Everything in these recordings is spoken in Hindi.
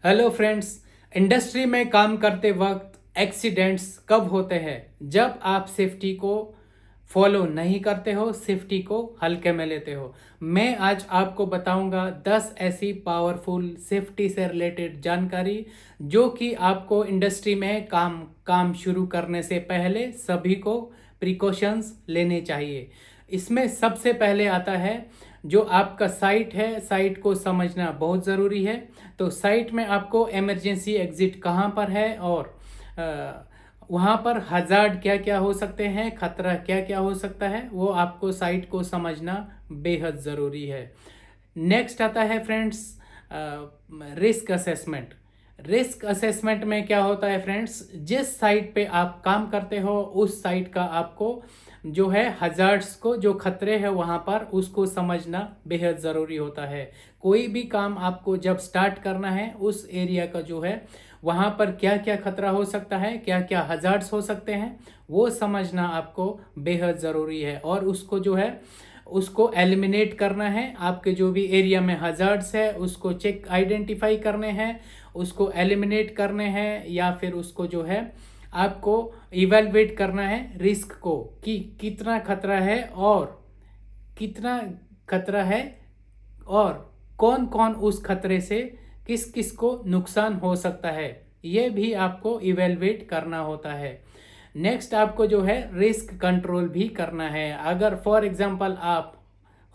Hello friends. इंडस्ट्री में काम करते वक्त एक्सीडेंट्स कब होते हैं? जब आप सेफ्टी को फॉलो नहीं करते हो, सेफ्टी को हल्के में लेते हो। मैं आज आपको बताऊंगा 10 ऐसी पावरफुल सेफ्टी से रिलेटेड जानकारी जो कि आपको इंडस्ट्री में काम शुरू करने से पहले सभी को प्रिकॉशंस लेने चाहिए। इसमें सबसे पहले आता है जो आपका साइट है, साइट को समझना बहुत ज़रूरी है। तो साइट में आपको इमरजेंसी एग्जिट कहाँ पर है और वहाँ पर हजार्ड क्या क्या हो सकते हैं, खतरा क्या क्या हो सकता है, वो आपको साइट को समझना बेहद ज़रूरी है। नेक्स्ट आता है friends risk assessment. Risk assessment में क्या होता है फ्रेंड्स, जिस साइट पे आप काम करते हो उस साइट का आपको जो है हजार्ड्स को, जो खतरे हैं वहाँ पर, उसको समझना बेहद ज़रूरी होता है। कोई भी काम आपको जब स्टार्ट करना है उस एरिया का जो है वहाँ पर क्या क्या खतरा हो सकता है, क्या क्या हजार्ड्स हो सकते हैं, वो समझना आपको बेहद ज़रूरी है। और उसको जो है उसको एलिमिनेट करना है। आपके जो भी एरिया में हजार्ड्स है उसको चेक आइडेंटिफाई करने हैं, उसको एलिमिनेट करने हैं, या फिर उसको जो है आपको इवेलुएट करना है रिस्क को कि कितना खतरा है और कितना खतरा है और कौन कौन उस खतरे से किस किस को नुकसान हो सकता है, ये भी आपको इवेलुएट करना होता है। नेक्स्ट आपको जो है रिस्क कंट्रोल भी करना है। अगर फॉर एग्जांपल आप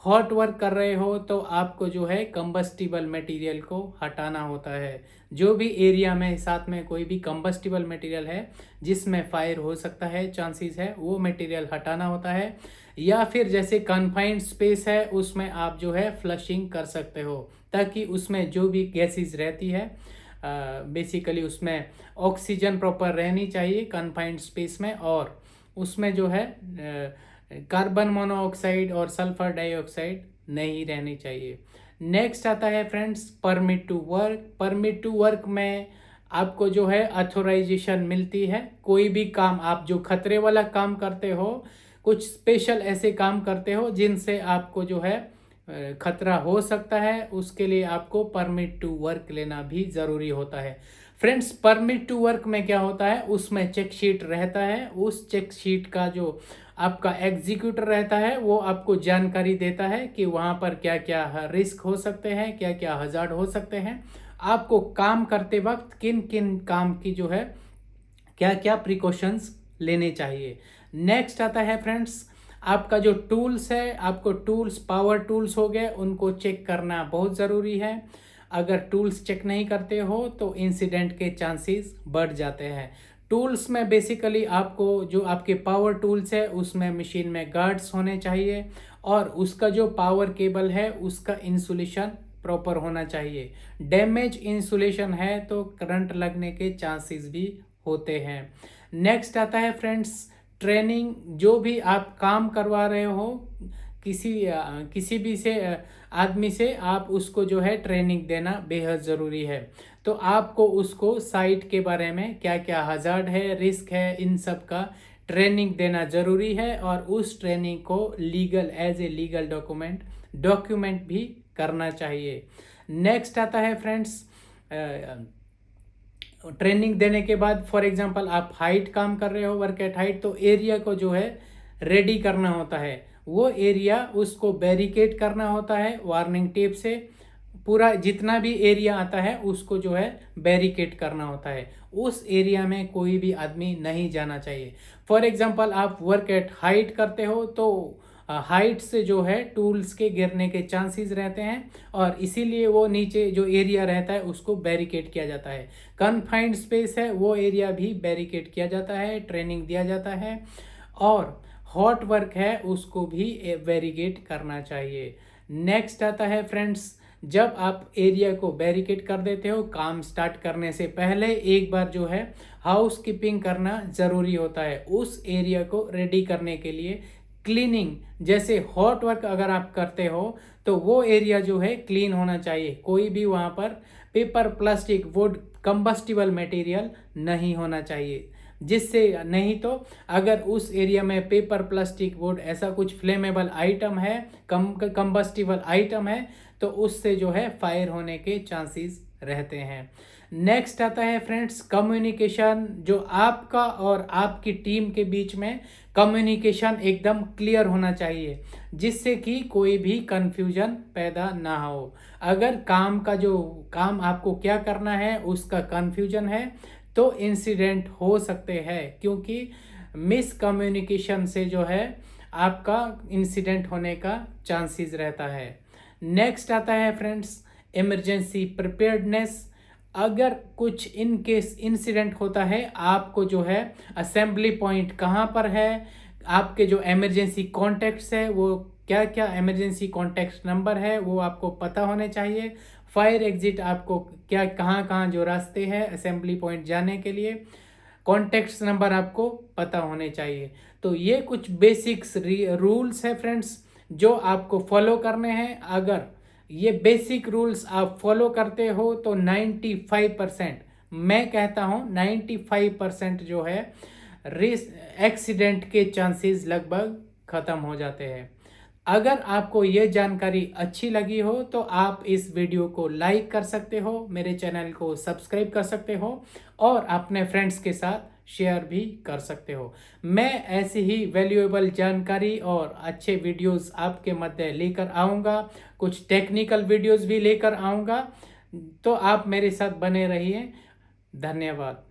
हॉट वर्क कर रहे हो तो आपको जो है कंबस्टिबल मटेरियल को हटाना होता है। जो भी एरिया में साथ में कोई भी कंबस्टिबल मटेरियल है जिसमें फायर हो सकता है, चांसेस है, वो मटेरियल हटाना होता है। या फिर जैसे कन्फाइंड स्पेस है उसमें आप जो है फ्लशिंग कर सकते हो ताकि उसमें जो भी गैसेस रहती है बेसिकली उसमें ऑक्सीजन प्रॉपर रहनी चाहिए कन्फाइंड स्पेस में, और उसमें जो है कार्बन मोनोऑक्साइड और सल्फर डाइऑक्साइड नहीं रहनी चाहिए। नेक्स्ट आता है friends permit to work. Permit to work में आपको जो है अथोराइजेशन मिलती है। कोई भी काम आप जो खतरे वाला काम करते हो, कुछ स्पेशल ऐसे काम करते हो जिनसे आपको जो है खतरा हो सकता है, उसके लिए आपको परमिट टू वर्क लेना भी ज़रूरी होता है। फ्रेंड्स परमिट टू वर्क में क्या होता है, उसमें चेक शीट रहता है। उस चेक शीट का जो आपका एग्जीक्यूटर रहता है वो आपको जानकारी देता है कि वहाँ पर क्या क्या रिस्क हो सकते हैं, क्या क्या हजार्ड हो सकते हैं, आपको काम करते वक्त किन किन काम की जो है क्या क्या प्रिकॉशंस लेने चाहिए। नेक्स्ट आता है फ्रेंड्स आपका जो टूल्स है, आपको टूल्स पावर टूल्स हो गए उनको चेक करना बहुत ज़रूरी है। अगर टूल्स चेक नहीं करते हो तो इंसिडेंट के चांसेस बढ़ जाते हैं। टूल्स में बेसिकली आपको जो आपके पावर टूल्स है उसमें मशीन में गार्ड्स होने चाहिए और उसका जो पावर केबल है उसका इंसुलेशन प्रॉपर होना चाहिए। डैमेज इंसुलेशन है तो करंट लगने के चांसेस भी होते हैं। नेक्स्ट आता है फ्रेंड्स ट्रेनिंग। जो भी आप काम करवा रहे हो किसी भी से आदमी से, आप उसको जो है ट्रेनिंग देना बेहद ज़रूरी है। तो आपको उसको साइट के बारे में क्या क्या हजार्ड है, रिस्क है, इन सब का ट्रेनिंग देना ज़रूरी है और उस ट्रेनिंग को legal as a legal document भी करना चाहिए। नेक्स्ट आता है फ्रेंड्स ट्रेनिंग देने के बाद फॉर एग्जांपल आप हाइट काम कर रहे हो, वर्क एट हाइट, तो एरिया को जो है रेडी करना होता है। वो एरिया उसको बैरिकेड करना होता है वार्निंग टेप से। पूरा जितना भी एरिया आता है उसको जो है बैरिकेड करना होता है। उस एरिया में कोई भी आदमी नहीं जाना चाहिए। फॉर एग्जांपल आप वर्क एट हाइट करते हो तो हाइट से जो है टूल्स के गिरने के चांसेस रहते हैं और इसीलिए वो नीचे जो एरिया रहता है उसको बैरिकेड किया जाता है। कन्फाइंड स्पेस है वो एरिया भी बैरिकेड किया जाता है, ट्रेनिंग दिया जाता है। और हॉट वर्क है उसको भी बैरिकेड करना चाहिए। नेक्स्ट आता है फ्रेंड्स जब आप एरिया को बैरिकेड कर देते हो काम स्टार्ट करने से पहले एक बार जो है हाउस कीपिंग करना ज़रूरी होता है। उस एरिया को रेडी करने के लिए क्लीनिंग, जैसे हॉट वर्क अगर आप करते हो तो वो एरिया जो है क्लीन होना चाहिए। कोई भी वहाँ पर paper, plastic, would, combustible material नहीं होना चाहिए। जिससे नहीं तो अगर उस एरिया में पेपर, प्लास्टिक, वुड ऐसा कुछ फ्लेमेबल आइटम है, कंबस्टिबल आइटम है, तो उससे जो है फायर होने के चांसेस रहते हैं। नेक्स्ट आता है फ्रेंड्स कम्युनिकेशन, जो आपका और आपकी टीम के बीच में कम्युनिकेशन एकदम क्लियर होना चाहिए, जिससे कि कोई भी कंफ्यूजन पैदा ना हो। अगर काम आपको क्या करना है उसका कंफ्यूजन है तो इंसिडेंट हो सकते हैं, क्योंकि मिसकम्युनिकेशन से जो है आपका इंसिडेंट होने का चांसेस रहता है। नेक्स्ट आता है फ्रेंड्स इमरजेंसी प्रिपेयर्डनेस। अगर कुछ इन केस इंसिडेंट होता है, आपको जो है असेंबली पॉइंट कहाँ पर है, आपके जो इमरजेंसी कॉन्टैक्ट्स है वो क्या क्या इमरजेंसी कॉन्टैक्ट नंबर है वो आपको पता होने चाहिए। फायर एग्जिट आपको क्या कहाँ कहाँ जो रास्ते हैं असेंबली पॉइंट जाने के लिए, कॉन्टैक्ट्स नंबर आपको पता होने चाहिए। तो ये कुछ बेसिक्स रूल्स है फ्रेंड्स जो आपको फॉलो करने हैं। अगर ये बेसिक रूल्स आप फॉलो करते हो तो 95%, मैं कहता हूँ 95% जो है एक्सीडेंट के चांसेस लगभग ख़त्म हो जाते हैं। अगर आपको ये जानकारी अच्छी लगी हो तो आप इस वीडियो को लाइक कर सकते हो, मेरे चैनल को सब्सक्राइब कर सकते हो और अपने फ्रेंड्स के साथ शेयर भी कर सकते हो। मैं ऐसी ही वैल्यूएबल जानकारी और अच्छे वीडियोस आपके मध्य लेकर आऊँगा, कुछ टेक्निकल वीडियोस भी लेकर आऊँगा, तो आप मेरे साथ बने रहिए। धन्यवाद।